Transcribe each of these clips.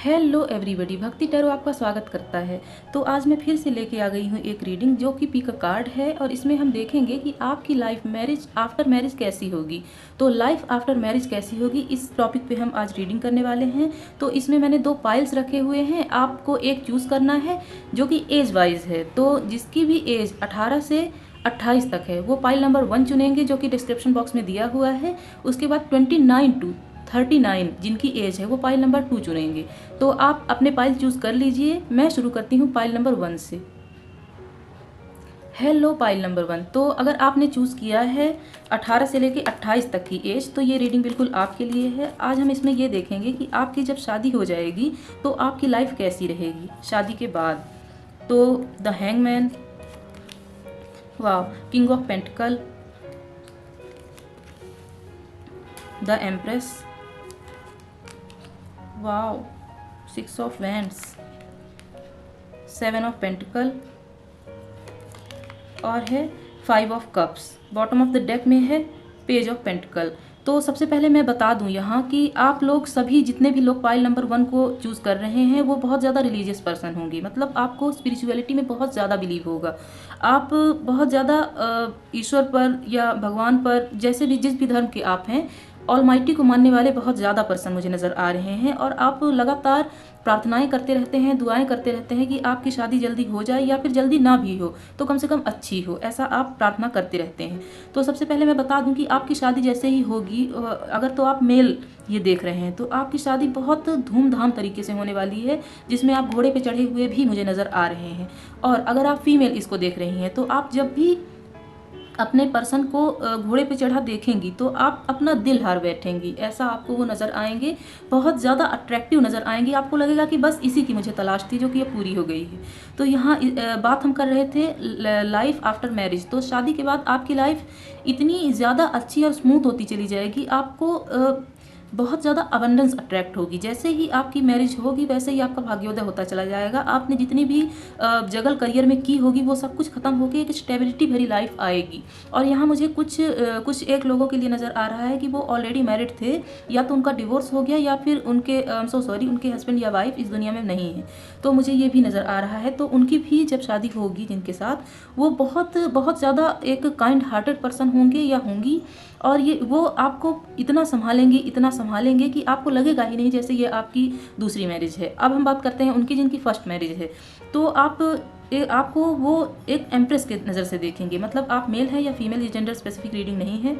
Hello everybody, भक्ति tarot आपका स्वागत करता है। तो आज मैं फिर से लेके आ गई हूँ एक रीडिंग जो कि पिक अ कार्ड है और इसमें हम देखेंगे कि आपकी लाइफ मैरिज आफ्टर मैरिज कैसी होगी। तो लाइफ आफ्टर मैरिज कैसी होगी, इस टॉपिक पे हम आज रीडिंग करने वाले हैं। तो इसमें मैंने 2 पाइल्स रखे हुए हैं, आपको एक चूज़ करना है जो कि एज वाइज है। तो जिसकी भी एज 18 से 28 तक है वो पाइल नंबर 1 चुनेंगे जो कि डिस्क्रिप्शन बॉक्स में दिया हुआ है। उसके बाद 29 टू 39 जिनकी एज है वो पाइल नंबर 2 चुनेंगे। तो आप अपने पाइल चूज़ कर लीजिए। मैं शुरू करती हूँ पाइल नंबर 1 से। Hello pile number 1। तो अगर आपने चूज़ किया है 18 से लेके 28 तक की एज, तो ये रीडिंग बिल्कुल आपके लिए है। आज हम इसमें ये देखेंगे कि आपकी जब शादी हो जाएगी तो आपकी लाइफ कैसी रहेगी शादी के बाद। तो द हैंगमैन, वाह, king of pentacle, the empress, wow, 6 of wands, 7 of pentacle और है 5 of cups. Bottom of the deck में है पेज ऑफ पेंटिकल। तो सबसे पहले मैं बता दूं यहाँ कि आप लोग सभी जितने भी लोग पाइल नंबर 1 को चूज़ कर रहे हैं वो बहुत ज़्यादा रिलीजियस पर्सन होंगे। मतलब आपको स्पिरिचुअलिटी में बहुत ज़्यादा बिलीव होगा। आप बहुत ज़्यादा ईश्वर पर या भगवान पर, जैसे भी जिस भी धर्म के आप हैं, ऑलमाइटी को मानने वाले बहुत ज़्यादा पर्सन मुझे नज़र आ रहे हैं। और आप लगातार प्रार्थनाएं करते रहते हैं, दुआएं करते रहते हैं कि आपकी शादी जल्दी हो जाए या फिर जल्दी ना भी हो तो कम से कम अच्छी हो, ऐसा आप प्रार्थना करते रहते हैं। तो सबसे पहले मैं बता दूं कि आपकी शादी जैसे ही होगी, अगर तो आप मेल ये देख रहे हैं तो आपकी शादी बहुत धूमधाम तरीके से होने वाली है, जिसमें आप घोड़े पे चढ़े हुए भी मुझे नज़र आ रहे हैं। और अगर आप फीमेल इसको देख रही हैं तो आप जब भी अपने पर्सन को घोड़े पे चढ़ा देखेंगी तो आप अपना दिल हार बैठेंगी, ऐसा आपको वो नज़र आएंगे। बहुत ज़्यादा अट्रैक्टिव नज़र आएंगी, आपको लगेगा कि बस इसी की मुझे तलाश थी, जो कि ये पूरी हो गई है। तो यहाँ बात हम कर रहे थे लाइफ आफ्टर मैरिज। तो शादी के बाद आपकी लाइफ इतनी ज़्यादा अच्छी और स्मूथ होती चली जाएगी, आपको बहुत ज़्यादा अबंडेंस अट्रैक्ट होगी। जैसे ही आपकी मैरिज होगी वैसे ही आपका भाग्योदय होता चला जाएगा। आपने जितनी भी जगल करियर में की होगी वो सब कुछ खत्म होकर एक स्टेबिलिटी भरी लाइफ आएगी। और यहाँ मुझे कुछ एक लोगों के लिए नज़र आ रहा है कि वो ऑलरेडी मैरिड थे, या तो उनका डिवोर्स हो गया या फिर उनके उनके हस्बैंड या वाइफ इस दुनिया में नहीं है। तो मुझे ये भी नज़र आ रहा है। तो उनकी भी जब शादी होगी जिनके साथ, वो बहुत बहुत ज़्यादा एक काइंड हार्टेड पर्सन होंगे या होंगी। और ये वो आपको इतना संभालेंगे कि आपको लगेगा ही नहीं जैसे ये आपकी दूसरी मैरिज है। अब हम बात करते हैं उनकी जिनकी फर्स्ट मैरिज है। तो आपको वो एक एम्प्रेस के नज़र से देखेंगे। मतलब आप मेल हैं या फीमेल, ये जेंडर स्पेसिफिक रीडिंग नहीं है।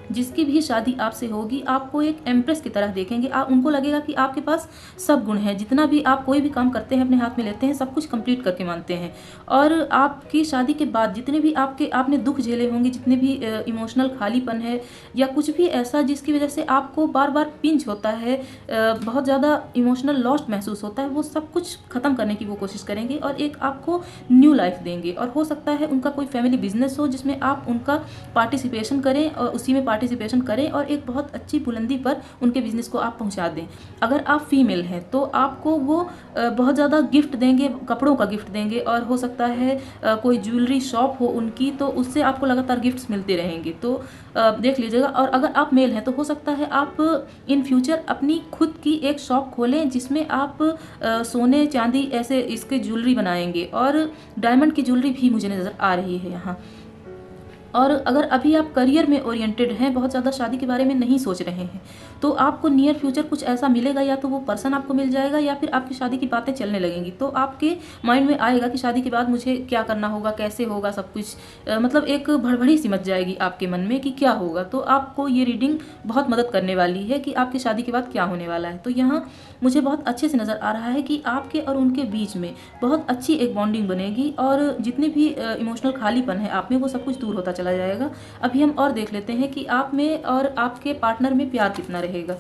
जिसकी भी शादी आपसे होगी आपको एक एम्प्रेस की तरह देखेंगे। उनको लगेगा कि आपके पास सब गुण हैं, जितना भी आप कोई भी काम करते हैं अपने हाथ में लेते हैं सब कुछ कंप्लीट करके मानते हैं। और आपकी शादी के बाद जितने भी आपने दुख झेले होंगे, जितने भी इमोशनल खालीपन है या कुछ भी ऐसा जिसकी वजह से आपको बार बार पिंच होता है, बहुत ज़्यादा इमोशनल लॉस्ट महसूस होता है, वो सब कुछ ख़त्म करने की वो कोशिश करेंगे और एक आपको न्यू लाइफ देंगे। और हो सकता है उनका कोई फैमिली बिजनेस हो जिसमें आप उनका पार्टिसिपेशन करें और उसी में पार्टिसिपेशन करें और एक बहुत अच्छी बुलंदी पर उनके बिजनेस को आप पहुंचा दें। अगर आप फीमेल हैं तो आपको वो बहुत ज़्यादा गिफ्ट देंगे, कपड़ों का गिफ्ट देंगे। और हो सकता है कोई ज्वेलरी शॉप हो उनकी, तो उससे आपको लगातार गिफ्ट्स मिलते रहेंगे। तो देख लीजिएगा। और अगर आप मेल हैं तो हो सकता है आप इन फ्यूचर अपनी खुद की एक शॉप खोलें जिसमें आप सोने चांदी ऐसे इसके ज्वेलरी बनाएंगे। और डायमंड की ज्वेलरी भी मुझे नज़र आ रही है यहाँ। और अगर अभी आप करियर में ओरिएंटेड हैं, बहुत ज़्यादा शादी के बारे में नहीं सोच रहे हैं, तो आपको नियर फ्यूचर कुछ ऐसा मिलेगा, या तो वो पर्सन आपको मिल जाएगा या फिर आपकी शादी की बातें चलने लगेंगी। तो आपके माइंड में आएगा कि शादी के बाद मुझे क्या करना होगा, कैसे होगा सब कुछ। मतलब एक भड़बड़ी सी मच जाएगी आपके मन में कि क्या होगा। तो आपको ये रीडिंग बहुत मदद करने वाली है कि आपकी शादी के बाद क्या होने वाला है। तो यहाँ मुझे बहुत अच्छे से नज़र आ रहा है कि आपके और उनके बीच में बहुत अच्छी एक बॉन्डिंग बनेगी और जितने भी इमोशनल खालीपन है आप में वो सब कुछ दूर होता चला जाएगा। अभी हम और देख लेते हैं कि आप में और आपके पार्टनर में प्यार कितना रहेगा।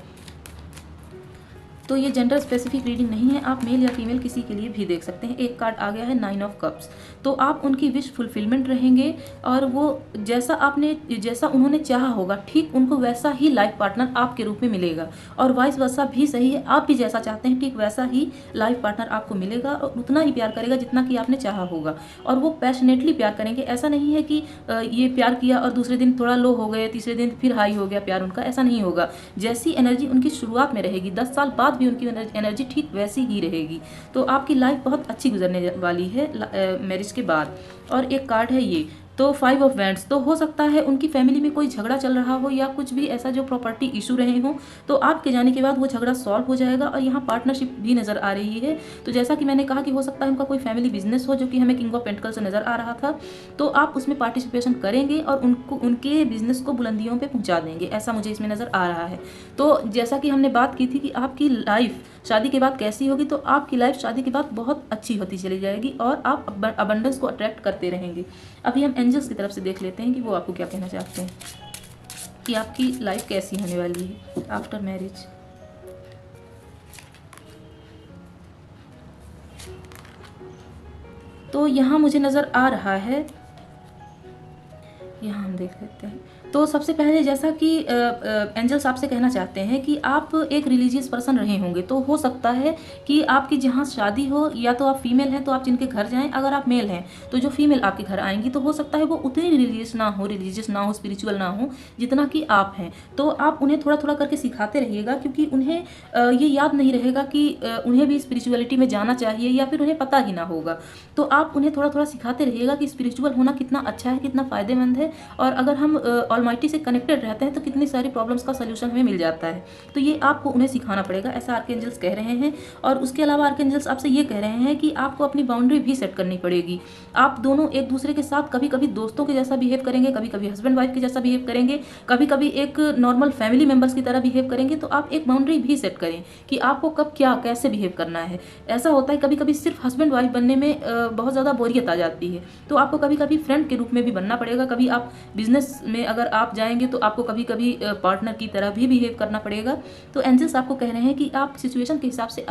तो ये जेंडर स्पेसिफिक रीडिंग नहीं है, आप मेल या फीमेल किसी के लिए भी देख सकते हैं। एक कार्ड आ गया है 9 ऑफ कप्स। तो आप उनकी विश फुलफिलमेंट रहेंगे और वो जैसा उन्होंने चाहा होगा ठीक उनको वैसा ही लाइफ पार्टनर आपके रूप में मिलेगा। और वाइस वर्सा भी सही है, आप भी जैसा चाहते हैं ठीक वैसा ही लाइफ पार्टनर आपको मिलेगा और उतना ही प्यार करेगा जितना कि आपने चाहा होगा। और वो पैशनेटली प्यार करेंगे। ऐसा नहीं है कि ये प्यार किया और दूसरे दिन थोड़ा लो हो गए, तीसरे दिन फिर हाई हो गया प्यार उनका, ऐसा नहीं होगा। जैसी एनर्जी उनकी शुरुआत में रहेगी, 10 साल बाद भी उनकी एनर्जी ठीक वैसी ही रहेगी। तो आपकी लाइफ बहुत अच्छी गुजरने वाली है मैरिज के बाद। और एक कार्ड है ये, तो 5 ऑफ वैंड्स, तो हो सकता है उनकी फैमिली में कोई झगड़ा चल रहा हो या कुछ भी ऐसा जो प्रॉपर्टी इशू रहे हो, तो आपके जाने के बाद वो झगड़ा सॉल्व हो जाएगा। और यहाँ पार्टनरशिप भी नज़र आ रही है। तो जैसा कि मैंने कहा कि हो सकता है उनका कोई फैमिली बिजनेस हो, जो कि हमें किंग ऑफ पेंटिकल से नज़र आ रहा था, तो आप उसमें पार्टिसिपेशन करेंगे और उनको उनके बिजनेस को बुलंदियों पर पहुँचा देंगे, ऐसा मुझे इसमें नज़र आ रहा है। तो जैसा कि हमने बात की थी कि आपकी लाइफ शादी के बाद कैसी होगी, तो आपकी लाइफ शादी के बाद बहुत अच्छी होती चली जाएगी और आप अबंडेंस को अट्रैक्ट करते रहेंगे। अभी हम एंजल्स की तरफ से देख लेते हैं कि वो आपको क्या कहना चाहते हैं कि आपकी लाइफ कैसी होने वाली है आफ्टर मैरिज। तो यहाँ मुझे नज़र आ रहा है, यहाँ हम देख लेते हैं। तो सबसे पहले जैसा कि एंजल्स आपसे कहना चाहते हैं कि आप एक रिलीजियस पर्सन रहे होंगे, तो हो सकता है कि आपकी जहाँ शादी हो, या तो आप फीमेल हैं तो आप जिनके घर जाएं, अगर आप मेल हैं तो जो फीमेल आपके घर आएंगी तो हो सकता है वो उतनी रिलीजियस ना हो, स्पिरिचुअल ना हो जितना कि आप हैं। तो आप उन्हें थोड़ा थोड़ा करके सिखाते रहिएगा, क्योंकि उन्हें ये याद नहीं रहेगा कि उन्हें भी स्पिरिचुअलिटी में जाना चाहिए, या फिर उन्हें पता ही ना होगा। तो आप उन्हें थोड़ा थोड़ा सिखाते रहिएगा कि स्पिरिचुअल होना कितना अच्छा है, कितना फ़ायदेमंद है, और अगर हम ऑलमाइटी से कनेक्टेड रहते हैं तो कितनी सारी प्रॉब्लम्स का सलूशन हमें मिल जाता है। तो ये आपको उन्हें सिखाना पड़ेगा, ऐसा आर्कएंजल्स कह रहे हैं। और उसके अलावा आर्कएंजल्स आपसे ये कह रहे हैं कि आपको अपनी बाउंड्री भी सेट करनी पड़ेगी। आप दोनों एक दूसरे के साथ कभी कभी दोस्तों के जैसा बिहेव करेंगे, कभी कभी हस्बैंड वाइफ के जैसा बिहेव करेंगे, कभी कभी एक नॉर्मल फैमिली मेम्बर्स की तरह बिहेव करेंगे। तो आप एक बाउंड्री भी सेट करें कि आपको कब क्या कैसे बिहेव करना है। ऐसा होता है कभी कभी सिर्फ हस्बैंड वाइफ बनने में बहुत ज़्यादा बोरियत आ जाती है, तो आपको कभी कभी फ्रेंड के रूप में भी बनना पड़ेगा। कभी आप बिजनेस में अगर आप जाएंगे तो आपको कभी कभी पार्टनर की तरह भी बिहेव करना पड़ेगा। तो एंजल्स आपको कह रहे हैं कि आप सिचुएशन के हिसाब से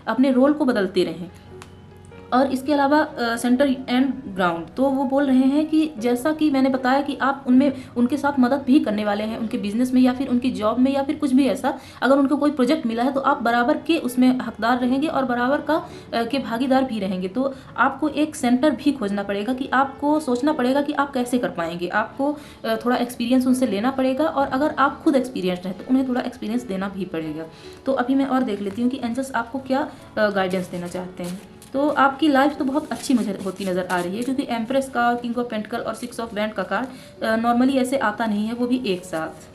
अपने रोल को बदलते रहें। और इसके अलावा सेंटर एंड ग्राउंड, तो वो बोल रहे हैं कि जैसा कि मैंने बताया कि आप उनके साथ मदद भी करने वाले हैं, उनके बिजनेस में या फिर उनकी जॉब में या फिर कुछ भी ऐसा। अगर उनको कोई प्रोजेक्ट मिला है तो आप बराबर के उसमें हकदार रहेंगे और बराबर के भागीदार भी रहेंगे। तो आपको एक सेंटर भी खोजना पड़ेगा कि आपको सोचना पड़ेगा कि आप कैसे कर पाएंगे। आपको थोड़ा एक्सपीरियंस उनसे लेना पड़ेगा, और अगर आप खुद एक्सपीरियंस्ड हैं तो उन्हें थोड़ा एक्सपीरियंस देना भी पड़ेगा। तो अभी मैं और देख लेती हूँ कि एंजल्स आपको क्या गाइडेंस देना चाहते हैं। तो आपकी लाइफ तो बहुत अच्छी मुझे होती नज़र आ रही है, क्योंकि एम्प्रेस का और किंग ऑफ पेंटिकल और 6 ऑफ वैंड का कार्ड नॉर्मली ऐसे आता नहीं है, वो भी एक साथ।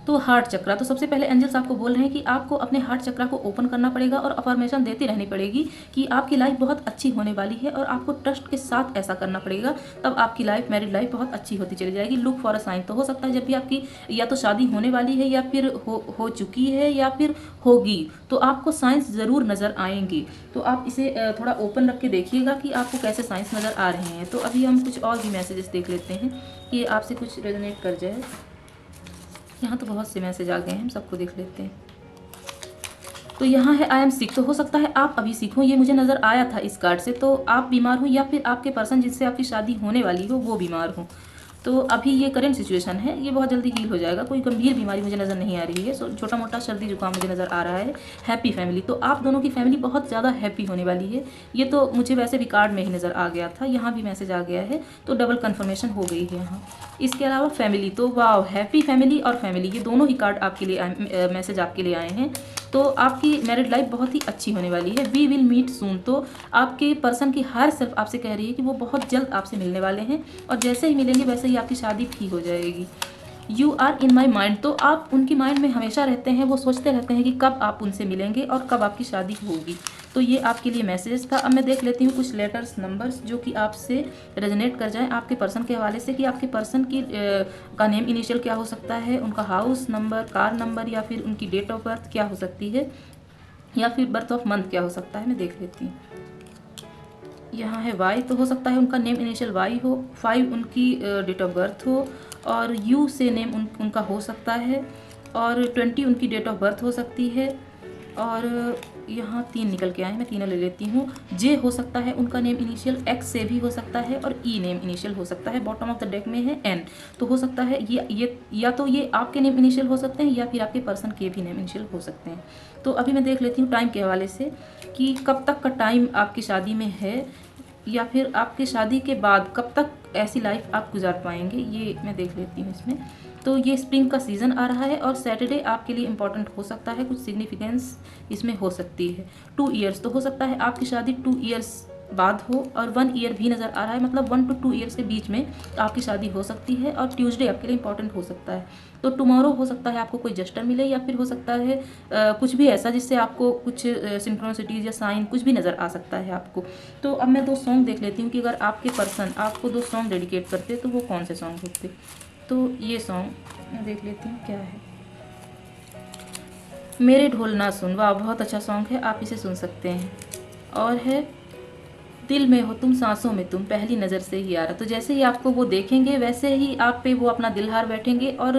तो हार्ट चक्रा, तो सबसे पहले एंजल्स आपको बोल रहे हैं कि आपको अपने हार्ट चक्रा को ओपन करना पड़ेगा और अफर्मेशन देती रहनी पड़ेगी कि आपकी लाइफ बहुत अच्छी होने वाली है, और आपको ट्रस्ट के साथ ऐसा करना पड़ेगा, तब आपकी लाइफ मैरिड लाइफ बहुत अच्छी होती चली जाएगी। लुक फॉर अ साइन, तो हो सकता है जब भी आपकी या तो शादी होने वाली है या फिर हो चुकी है या फिर होगी, तो आपको साइंस ज़रूर नज़र आएंगी। तो आप इसे थोड़ा ओपन रख के देखिएगा कि आपको कैसे साइंस नज़र आ रहे हैं। तो अभी हम कुछ और भी मैसेजेस देख लेते हैं कि आपसे कुछ रेजोनेट कर जाए। यहाँ तो बहुत से मैसेज आ गए हैं, हम सबको देख लेते हैं। तो यहाँ है आई एम सिक, तो हो सकता है आप अभी सिक हो, ये मुझे नज़र आया था इस कार्ड से। तो आप बीमार हो या फिर आपके पर्सन जिससे आपकी शादी होने वाली हो वो बीमार हो। तो अभी ये करेंट सिचुएशन है, ये बहुत जल्दी हील हो जाएगा। कोई गंभीर बीमारी मुझे नज़र नहीं आ रही है, छोटा मोटा सर्दी जुकाम मुझे नज़र आ रहा है। हैप्पी फैमिली, तो आप दोनों की फैमिली बहुत ज़्यादा हैप्पी होने वाली है। ये तो मुझे वैसे भी कार्ड में ही नज़र आ गया था, यहाँ भी मैसेज आ गया है, तो डबल कन्फर्मेशन हो गई है यहाँ। इसके अलावा फैमिली, तो वाह, हैप्पी फैमिली और फैमिली, ये दोनों ही कार्ड आपके लिए मैसेज आपके लिए आए हैं। तो आपकी मैरिड लाइफ बहुत ही अच्छी होने वाली है। वी विल मीट सून, तो आपके पर्सन की हर सेल्फ आपसे कह रही है कि वो बहुत जल्द आपसे मिलने वाले हैं, और जैसे ही मिलेंगे वैसे ही आपकी शादी भी हो जाएगी। You are in my mind, तो आप उनकी माइंड में हमेशा रहते हैं, वो सोचते रहते हैं कि कब आप उनसे मिलेंगे और कब आपकी शादी होगी। तो ये आपके लिए मैसेज था। अब मैं देख लेती हूँ कुछ लेटर्स नंबर्स जो कि आपसे रेजोनेट कर जाएं आपके पर्सन के हवाले से, कि आपके पर्सन की का नेम इनिशियल क्या हो सकता है, उनका हाउस नंबर, कार नंबर, या फिर उनकी डेट ऑफ बर्थ क्या हो सकती है, या फिर बर्थ ऑफ मंथ क्या हो सकता है। मैं देख लेती हूँ। यहाँ है वाई, तो हो सकता है उनका नेम इनिशियल वाई हो, 5 उनकी डेट ऑफ बर्थ हो, और यू से नेम उनका हो सकता है, और 20 उनकी डेट ऑफ बर्थ हो सकती है, और यहाँ 3 निकल के आए, मैं तीनों ले लेती हूँ। जे हो सकता है उनका नेम इनिशियल, एक्स से भी हो सकता है, और ई नेम इनिशियल हो सकता है। बॉटम ऑफ द डेक में है एन, तो हो सकता है ये या तो ये आपके नेम इनिशियल हो सकते हैं या फिर आपके पर्सन के भी नेम इनिशियल हो सकते हैं। तो अभी मैं देख लेती हूँ टाइम के हवाले से कि कब तक का टाइम आपकी शादी में है, या फिर आपकी शादी के बाद कब तक ऐसी लाइफ आप गुजार पाएंगे, ये मैं देख लेती हूँ इसमें। तो ये स्प्रिंग का सीज़न आ रहा है और सैटरडे आपके लिए इम्पॉर्टेंट हो सकता है, कुछ सिग्निफिकेंस इसमें हो सकती है। 2 ईयर्स तो हो सकता है आपकी शादी 2 ईयर्स बाद हो, और 1 ईयर भी नज़र आ रहा है, मतलब 1 to 2 ईयर्स के बीच में आपकी शादी हो सकती है। और ट्यूसडे आपके लिए इंपॉर्टेंट हो सकता है। तो टुमारो हो सकता है आपको कोई जस्टर मिले, या फिर हो सकता है कुछ भी ऐसा जिससे आपको कुछ सिंक्रोनिसिटीज या साइन कुछ भी नज़र आ सकता है आपको। तो अब मैं 2 सॉन्ग देख लेती हूँ कि अगर आपके पर्सन आपको 2 सॉन्ग डेडिकेट करते तो वो कौन से सॉन्ग होते। तो ये सॉन्ग मैं देख लेती हूँ क्या है। मेरे ढोल ना सुन, वाह बहुत अच्छा सॉन्ग है, आप इसे सुन सकते हैं। और है दिल में हो तुम सांसों में तुम, पहली नज़र से ही आ रहा। तो जैसे ही आपको वो देखेंगे वैसे ही आप पे वो अपना दिल हार बैठेंगे। और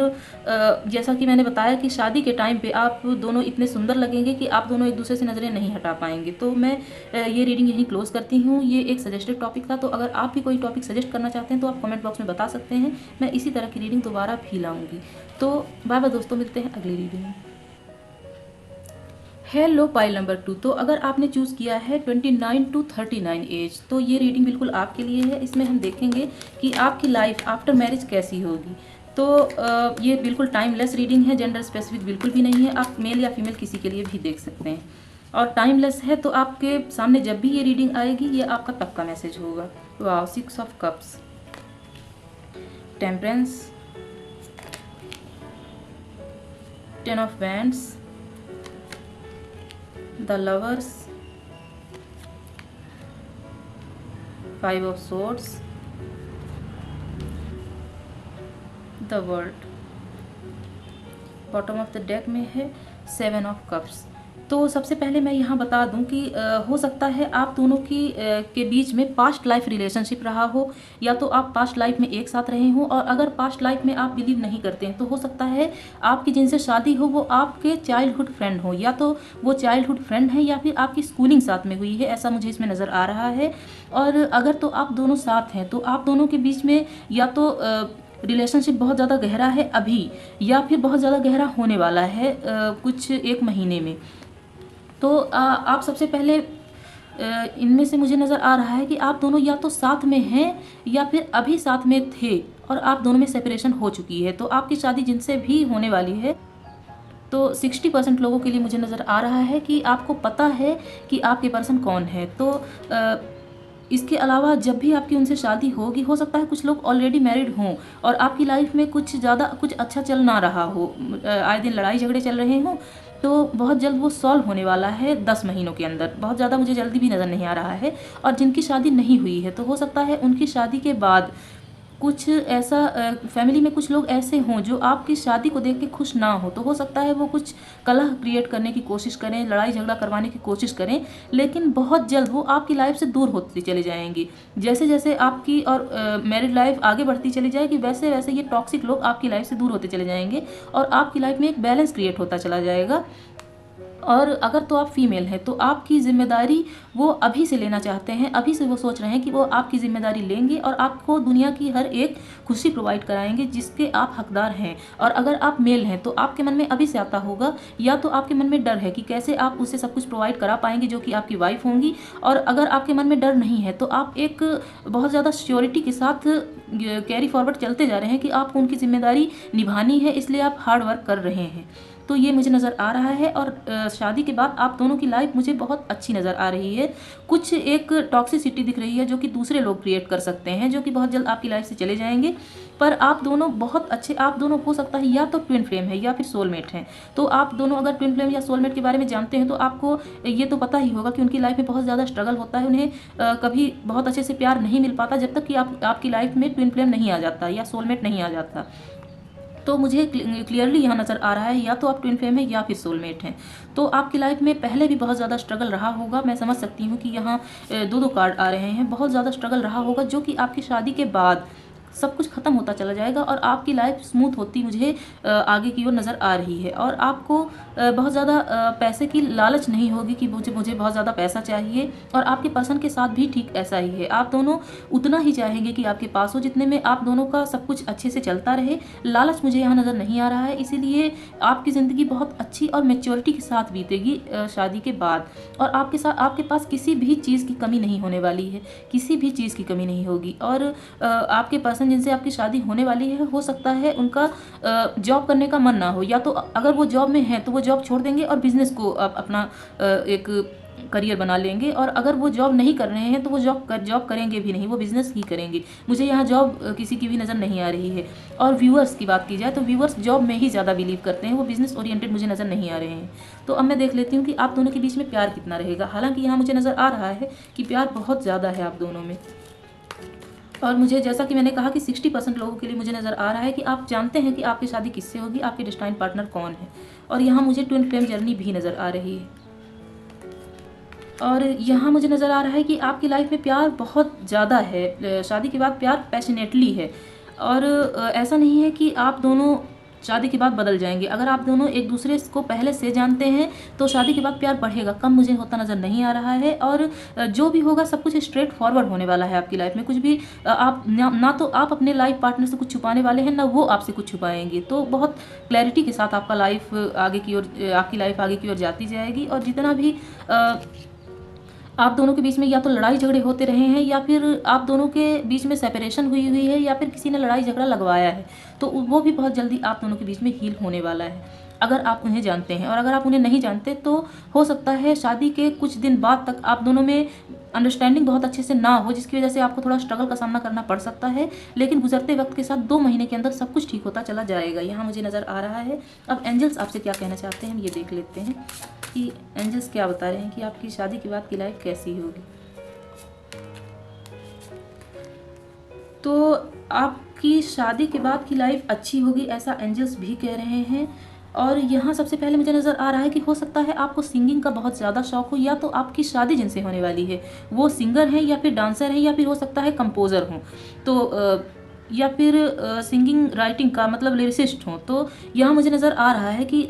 जैसा कि मैंने बताया कि शादी के टाइम पे आप दोनों इतने सुंदर लगेंगे कि आप दोनों एक दूसरे से नज़रें नहीं हटा पाएंगे। तो मैं ये रीडिंग यहीं क्लोज करती हूँ। ये एक सजेस्टेड टॉपिक था, तो अगर आप भी कोई टॉपिक सजेस्ट करना चाहते हैं तो आप कमेंट बॉक्स में बता सकते हैं, मैं इसी तरह की रीडिंग दोबारा भी लाऊंगी। तो बाय बाय दोस्तों, मिलते हैं अगली रीडिंग में। Hello pile number 2। तो अगर आपने चूज़ किया है 29 to 39 एज, तो ये रीडिंग बिल्कुल आपके लिए है। इसमें हम देखेंगे कि आपकी लाइफ आफ्टर मैरिज कैसी होगी। तो ये बिल्कुल टाइमलेस रीडिंग है, जेंडर स्पेसिफिक बिल्कुल भी नहीं है, आप मेल या फीमेल किसी के लिए भी देख सकते हैं। और टाइमलेस है, तो आपके सामने जब भी ये रीडिंग आएगी ये आपका पक्का मैसेज होगा। वाह, 6 of cups, temperance, 10 of wands, The Lovers, 5 of Swords, The World। Bottom of the deck में है 7 ऑफ कप्स। तो सबसे पहले मैं यहाँ बता दूँ कि हो सकता है आप दोनों के बीच में पास्ट लाइफ रिलेशनशिप रहा हो, या तो आप पास्ट लाइफ में एक साथ रहे हों। और अगर पास्ट लाइफ में आप बिलीव नहीं करते हैं तो हो सकता है आपकी जिनसे शादी हो वो आपके चाइल्डहुड फ्रेंड हो, या तो वो चाइल्डहुड फ्रेंड है या फिर आपकी स्कूलिंग साथ में हुई है, ऐसा मुझे इसमें नज़र आ रहा है। और अगर तो आप दोनों साथ हैं तो आप दोनों के बीच में या तो रिलेशनशिप बहुत ज़्यादा गहरा है अभी, या फिर बहुत ज़्यादा गहरा होने वाला है कुछ 1 महीने में। तो आप सबसे पहले इनमें से मुझे नज़र आ रहा है कि आप दोनों या तो साथ में हैं या फिर अभी साथ में थे और आप दोनों में सेपरेशन हो चुकी है। तो आपकी शादी जिनसे भी होने वाली है, तो 60% लोगों के लिए मुझे नज़र आ रहा है कि आपको पता है कि आपके पर्सन कौन है। तो इसके अलावा जब भी आपकी उनसे शादी होगी, हो सकता है कुछ लोग ऑलरेडी मैरिड हों और आपकी लाइफ में कुछ अच्छा चल ना रहा हो, आए दिन लड़ाई झगड़े चल रहे हों। तो बहुत जल्द वो सॉल्व होने वाला है 10 महीनों के अंदर, बहुत ज़्यादा मुझे जल्दी भी नज़र नहीं आ रहा है। और जिनकी शादी नहीं हुई है तो हो सकता है उनकी शादी के बाद कुछ ऐसा फैमिली में कुछ लोग ऐसे हों जो आपकी शादी को देख के खुश ना हो। तो हो सकता है वो कुछ कलह क्रिएट करने की कोशिश करें, लड़ाई झगड़ा करवाने की कोशिश करें, लेकिन बहुत जल्द वो आपकी लाइफ से दूर होती चले जाएंगी। जैसे जैसे आपकी और मैरिड लाइफ आगे बढ़ती चली जाएगी वैसे वैसे ये टॉक्सिक लोग आपकी लाइफ से दूर होते चले जाएंगे और आपकी लाइफ में एक बैलेंस क्रिएट होता चला जाएगा। और अगर तो आप फीमेल हैं तो आपकी ज़िम्मेदारी वो अभी से लेना चाहते हैं, अभी से वो सोच रहे हैं कि वो आपकी ज़िम्मेदारी लेंगे और आपको दुनिया की हर एक खुशी प्रोवाइड कराएंगे जिसके आप हकदार हैं। और अगर आप मेल हैं तो आपके मन में अभी से आता होगा, या तो आपके मन में डर है कि कैसे आप उसे सब कुछ प्रोवाइड करा पाएंगे जो कि आपकी वाइफ होंगी। और अगर आपके मन में डर नहीं है तो आप एक बहुत ज़्यादा श्योरिटी के साथ कैरी फॉरवर्ड चलते जा रहे हैं कि आपको उनकी ज़िम्मेदारी निभानी है, इसलिए आप हार्ड वर्क कर रहे हैं। तो ये मुझे नज़र आ रहा है। और शादी के बाद आप दोनों की लाइफ मुझे बहुत अच्छी नज़र आ रही है। कुछ एक टॉक्सिसिटी दिख रही है जो कि दूसरे लोग क्रिएट कर सकते हैं, जो कि बहुत जल्द आपकी लाइफ से चले जाएंगे। पर आप दोनों बहुत अच्छे, आप दोनों हो सकता है या तो ट्विन फ्लेम है या फिर सोलमेट हैं। तो आप दोनों अगर ट्विन फ्लेम या सोलमेट के बारे में जानते हैं तो आपको ये तो पता ही होगा कि उनकी लाइफ में बहुत ज़्यादा स्ट्रगल होता है, उन्हें कभी बहुत अच्छे से प्यार नहीं मिल पाता जब तक कि आपकी लाइफ में ट्विन फ्लेम नहीं आ जाता या सोलमेट नहीं आ जाता। तो मुझे क्लियरली यहाँ नज़र आ रहा है या तो आप ट्विन फ्लेम है या फिर सोलमेट हैं। तो आपकी लाइफ में पहले भी बहुत ज़्यादा स्ट्रगल रहा होगा। मैं समझ सकती हूँ कि यहाँ 2-2 कार्ड आ रहे हैं, बहुत ज़्यादा स्ट्रगल रहा होगा जो कि आपकी शादी के बाद सब कुछ खत्म होता चला जाएगा और आपकी लाइफ स्मूथ होती मुझे आगे की ओर नज़र आ रही है। और आपको बहुत ज़्यादा पैसे की लालच नहीं होगी कि मुझे बहुत ज़्यादा पैसा चाहिए। और आपके पर्सन के साथ भी ठीक ऐसा ही है, आप दोनों उतना ही चाहेंगे कि आपके पास हो जितने में आप दोनों का सब कुछ अच्छे से चलता रहे। लालच मुझे यहाँ नज़र नहीं आ रहा है, इसीलिए आपकी ज़िंदगी बहुत अच्छी और मैच्योरिटी के साथ बीतेगी शादी के बाद। और आपके पास किसी भी चीज़ की कमी नहीं होने वाली है, किसी भी चीज़ की कमी नहीं होगी। और आपके पर्सन पर्सन जिनसे आपकी शादी होने वाली है, हो सकता है उनका जॉब करने का मन ना हो, या तो अगर वो जॉब में हैं तो वो जॉब छोड़ देंगे और बिजनेस को अपना एक करियर बना लेंगे, और अगर वो जॉब नहीं कर रहे हैं तो वो जॉब करेंगे भी नहीं, वो बिजनेस ही करेंगे। मुझे यहाँ जॉब किसी की भी नज़र नहीं आ रही है। और व्यूअर्स की बात की जाए तो व्यूअर्स जॉब में ही ज़्यादा बिलीव करते हैं, वो बिजनेस ओरिएंटेड मुझे नज़र नहीं आ रहे हैं। तो अब मैं देख लेती हूँ कि आप दोनों के बीच में प्यार कितना रहेगा। हालांकि यहाँ मुझे नज़र आ रहा है कि प्यार बहुत ज़्यादा है आप दोनों में, और मुझे जैसा कि मैंने कहा कि 60% लोगों के लिए मुझे नज़र आ रहा है कि आप जानते हैं कि आपकी शादी किससे होगी, आपके डेस्टाइन पार्टनर कौन है। और यहाँ मुझे ट्विन फ्लेम जर्नी भी नज़र आ रही है, और यहाँ मुझे नज़र आ रहा है कि आपकी लाइफ में प्यार बहुत ज़्यादा है। शादी के बाद प्यार पैशनेटली है, और ऐसा नहीं है कि आप दोनों शादी के बाद बदल जाएंगे। अगर आप दोनों एक दूसरे को पहले से जानते हैं तो शादी के बाद प्यार बढ़ेगा, कम मुझे होता नज़र नहीं आ रहा है। और जो भी होगा सब कुछ स्ट्रेट फॉरवर्ड होने वाला है आपकी लाइफ में। कुछ भी आप ना तो आप अपने लाइफ पार्टनर से कुछ छुपाने वाले हैं, ना वो आपसे कुछ छुपाएंगे। तो बहुत क्लैरिटी के साथ आपकी लाइफ आगे की ओर जाती जाएगी। और जितना भी आप दोनों के बीच में या तो लड़ाई झगड़े होते रहे हैं, या फिर आप दोनों के बीच में सेपरेशन हुई है, या फिर किसी ने लड़ाई झगड़ा लगवाया है, तो वो भी बहुत जल्दी आप दोनों के बीच में हील होने वाला है, अगर आप उन्हें जानते हैं। और अगर आप उन्हें नहीं जानते तो हो सकता है शादी के कुछ दिन बाद तक आप दोनों में अंडरस्टैंडिंग बहुत अच्छे से ना हो, जिसकी वजह से आपको थोड़ा स्ट्रगल का सामना करना पड़ सकता है। लेकिन गुजरते वक्त के साथ 2 महीने के अंदर सब कुछ ठीक होता चला जाएगा, यहाँ मुझे नज़र आ रहा है। अब एंजल्स आपसे क्या कहना चाहते हैं हम ये देख लेते हैं कि एंजल्स क्या बता रहे हैं कि आपकी शादी के बाद की लाइफ कैसी होगी। तो आपकी शादी के बाद की लाइफ अच्छी होगी, ऐसा एंजल्स भी कह रहे हैं। और यहाँ सबसे पहले मुझे नज़र आ रहा है कि हो सकता है आपको सिंगिंग का बहुत ज़्यादा शौक हो, या तो आपकी शादी जिनसे होने वाली है वो सिंगर हैं, या फिर डांसर हैं, या फिर हो सकता है कंपोज़र हों, तो या फिर सिंगिंग राइटिंग का मतलब लिरिसिस्ट हों। तो यहाँ मुझे नज़र आ रहा है कि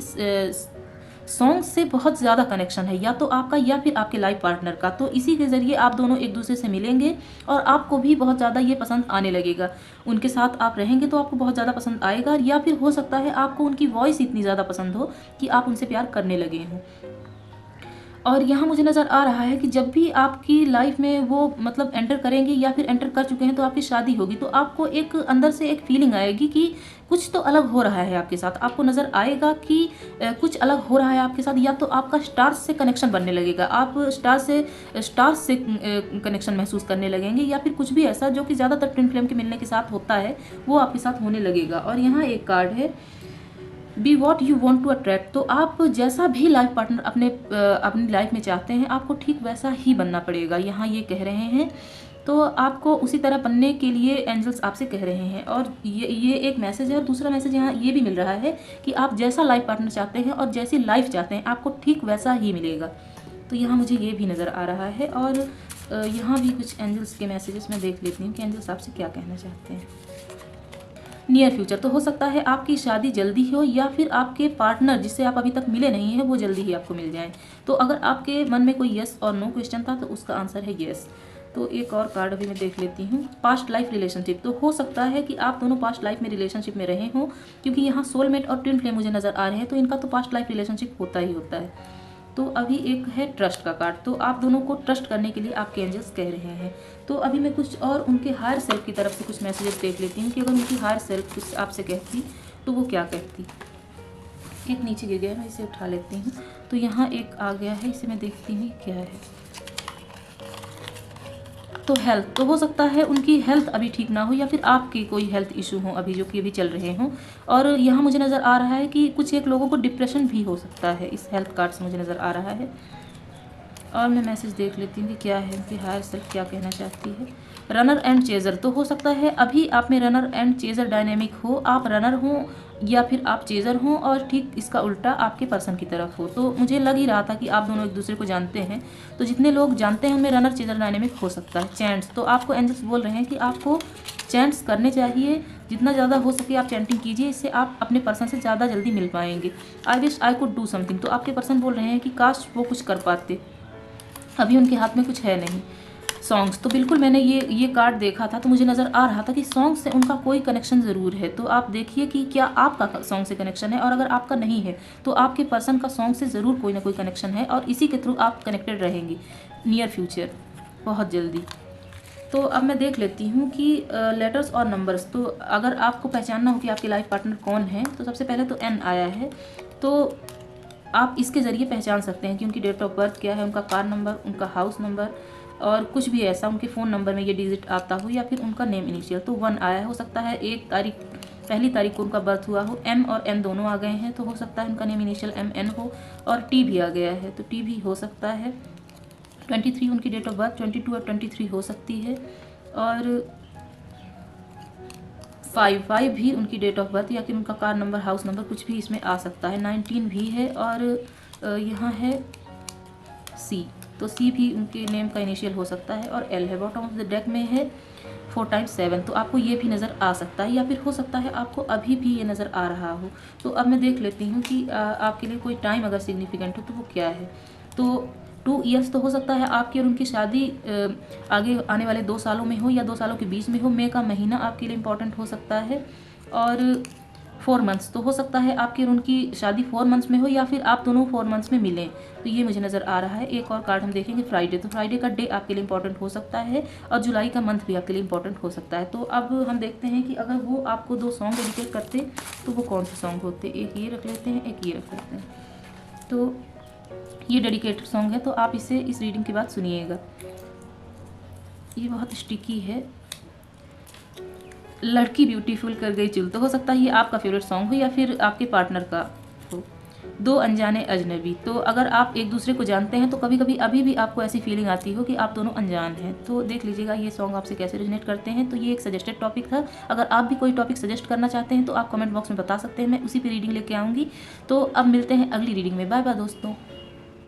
सॉन्ग से बहुत ज़्यादा कनेक्शन है, या तो आपका या फिर आपके लाइफ पार्टनर का। तो इसी के ज़रिए आप दोनों एक दूसरे से मिलेंगे, और आपको भी बहुत ज़्यादा ये पसंद आने लगेगा। उनके साथ आप रहेंगे तो आपको बहुत ज़्यादा पसंद आएगा, या फिर हो सकता है आपको उनकी वॉइस इतनी ज़्यादा पसंद हो कि आप उनसे प्यार करने लगे हों। और यहाँ मुझे नज़र आ रहा है कि जब भी आपकी लाइफ में वो मतलब एंटर करेंगे या फिर एंटर कर चुके हैं तो आपकी शादी होगी, तो आपको एक अंदर से एक फीलिंग आएगी कि कुछ तो अलग हो रहा है आपके साथ। आपको नज़र आएगा कि कुछ अलग हो रहा है आपके साथ, या तो आपका स्टार्स से कनेक्शन बनने लगेगा, आप स्टार्स से कनेक्शन महसूस करने लगेंगे, या फिर कुछ भी ऐसा जो कि ज़्यादातर ट्विन फ्लेम के मिलने के साथ होता है वो आपके साथ होने लगेगा। और यहाँ एक कार्ड है, be what you want to attract. तो आप जैसा भी लाइफ पार्टनर अपनी लाइफ में चाहते हैं आपको ठीक वैसा ही बनना पड़ेगा, यहाँ ये कह रहे हैं। तो आपको उसी तरह बनने के लिए एंजल्स आपसे कह रहे हैं। और ये एक मैसेज है। और दूसरा मैसेज यहाँ ये भी मिल रहा है कि आप जैसा लाइफ पार्टनर चाहते हैं और जैसी लाइफ चाहते हैं आपको ठीक वैसा ही मिलेगा। तो यहाँ मुझे ये भी नज़र आ रहा है। और यहाँ भी कुछ एंजल्स के मैसेजेस मैं देख लेती हूँ कि एंजल्स आपसे क्या कहना चाहते हैं। नियर फ्यूचर, तो हो सकता है आपकी शादी जल्दी हो, या फिर आपके पार्टनर जिससे आप अभी तक मिले नहीं हैं वो जल्दी ही आपको मिल जाएं। तो अगर आपके मन में कोई यस और नो क्वेश्चन था तो उसका आंसर है यस। तो एक और कार्ड अभी मैं देख लेती हूँ, पास्ट लाइफ रिलेशनशिप। तो हो सकता है कि आप दोनों पास्ट लाइफ में रिलेशनशिप में रहे हों, क्योंकि यहाँ सोलमेट और ट्विन फ्लेम मुझे नज़र आ रहे हैं, तो इनका तो पास्ट लाइफ रिलेशनशिप होता ही होता है। तो अभी एक है ट्रस्ट का कार्ड। तो आप दोनों को ट्रस्ट करने के लिए आपके एंजल्स कह रहे हैं। तो अभी मैं कुछ और उनके हायर सेल्फ की तरफ से कुछ मैसेजेस देख लेती हूँ कि अगर उनकी हायर सेल्फ कुछ आपसे कहती तो वो क्या कहती। एक नीचे गिर गया, मैं इसे उठा लेती हूँ। तो यहाँ एक आ गया है, इसे मैं देखती हूँ क्या है। तो हेल्थ, तो हो सकता है उनकी हेल्थ अभी ठीक ना हो, या फिर आपके कोई हेल्थ इशू हो अभी जो कि अभी चल रहे हों। और यहाँ मुझे नज़र आ रहा है कि कुछ एक लोगों को डिप्रेशन भी हो सकता है, इस हेल्थ कार्ड से मुझे नज़र आ रहा है। और मैं मैसेज देख लेती हूँ कि क्या है, उनकी हायर सेल्फ क्या कहना चाहती है। रनर एंड चेजर, तो हो सकता है अभी आप में रनर एंड चेजर डायनेमिक हो, आप रनर हों या फिर आप चेजर हों, और ठीक इसका उल्टा आपके पर्सन की तरफ हो। तो मुझे लग ही रहा था कि आप दोनों एक दूसरे को जानते हैं, तो जितने लोग जानते हैं उनमें रनर चेजर डायनेमिक हो सकता है। चैंट्स, तो आपको एंजल्स बोल रहे हैं कि आपको चैंट्स करने चाहिए, जितना ज़्यादा हो सके आप चैंटिंग कीजिए, इससे आप अपने पर्सन से ज़्यादा जल्दी मिल पाएंगे। I wish I could do something, तो आपके पर्सन बोल रहे हैं कि काश वो कुछ कर पाते, अभी उनके हाथ में कुछ है नहीं। सॉन्ग्स, तो बिल्कुल मैंने ये कार्ड देखा था तो मुझे नज़र आ रहा था कि सॉन्ग से उनका कोई कनेक्शन ज़रूर है। तो आप देखिए कि क्या आपका सॉन्ग से कनेक्शन है, और अगर आपका नहीं है तो आपके पर्सन का सॉन्ग से ज़रूर कोई ना कोई कनेक्शन है, और इसी के थ्रू आप कनेक्टेड रहेंगे नियर फ्यूचर बहुत जल्दी। तो अब मैं देख लेती हूँ कि लेटर्स और नंबर्स। तो अगर आपको पहचानना हो कि आपके लाइफ पार्टनर कौन है, तो सबसे पहले तो एन आया है, तो आप इसके ज़रिए पहचान सकते हैं कि उनकी डेट ऑफ बर्थ क्या है, उनका कार नंबर, उनका हाउस नंबर और कुछ भी ऐसा, उनके फ़ोन नंबर में ये डिजिट आता हो या फिर उनका नेम इनिशियल। तो 1 आया है, हो सकता है पहली तारीख को उनका बर्थ हुआ हो। एम और एन दोनों आ गए हैं, तो हो सकता है उनका नेम इनिशियल MN हो। और टी भी आ गया है, तो टी भी हो सकता है। 23 उनकी डेट ऑफ बर्थ, 22 और 23 हो सकती है। और 5 भी उनकी डेट ऑफ बर्थ या फिर उनका कार नंबर, हाउस नंबर कुछ भी इसमें आ सकता है। 19 भी है और यहाँ है C, तो C भी उनके नेम का इनिशियल हो सकता है। और L है। बॉटम ऑफ द डेक में है 4 टाइम्स 7, तो आपको ये भी नज़र आ सकता है या फिर हो सकता है आपको अभी भी ये नज़र आ रहा हो। तो अब मैं देख लेती हूँ कि आपके लिए कोई टाइम अगर सिग्निफिकेंट हो तो वो क्या है। तो 2 ईयर्स तो हो सकता है आपकी और उनकी शादी आगे आने वाले 2 सालों में हो या 2 सालों के बीच में हो। मई का महीना आपके लिए इम्पॉर्टेंट हो सकता है। और 4 मंथ्स तो हो सकता है आपकी और उनकी शादी 4 मंथ्स में हो या फिर आप दोनों 4 मंथ्स में मिलें, तो ये मुझे नज़र आ रहा है। एक और कार्ड हम देखेंगे फ्राइडे, तो फ्राइडे का डे आपके लिए इंपॉर्टेंट हो सकता है और जुलाई का मंथ भी आपके लिए इंपॉर्टेंट हो सकता है। तो अब हम देखते हैं कि अगर वो आपको 2 सॉन्ग डेडिकेट करते तो वो कौन से सॉन्ग होते। एक ये रख लेते हैं, एक ये रख लेते हैं। तो ये डेडिकेटेड सॉन्ग है, तो आप इसे इस रीडिंग के बाद सुनिएगा। ये बहुत स्टिकी है। लड़की ब्यूटीफुल कर गई चुल, तो हो सकता है ये आपका फेवरेट सॉन्ग हो या फिर आपके पार्टनर का हो। 2 अनजाने अजनबी, तो अगर आप एक दूसरे को जानते हैं तो कभी कभी अभी भी आपको ऐसी फीलिंग आती हो कि आप दोनों अनजान हैं। तो देख लीजिएगा ये सॉन्ग आपसे कैसे रिजनेट करते हैं। तो ये एक सजेस्टेड टॉपिक था। अगर आप भी कोई टॉपिक सजेस्ट करना चाहते हैं तो आप कमेंट बॉक्स में बता सकते हैं, मैं उसी पर रीडिंग लेके आऊँगी। तो अब मिलते हैं अगली रीडिंग में। बाय बाय दोस्तों।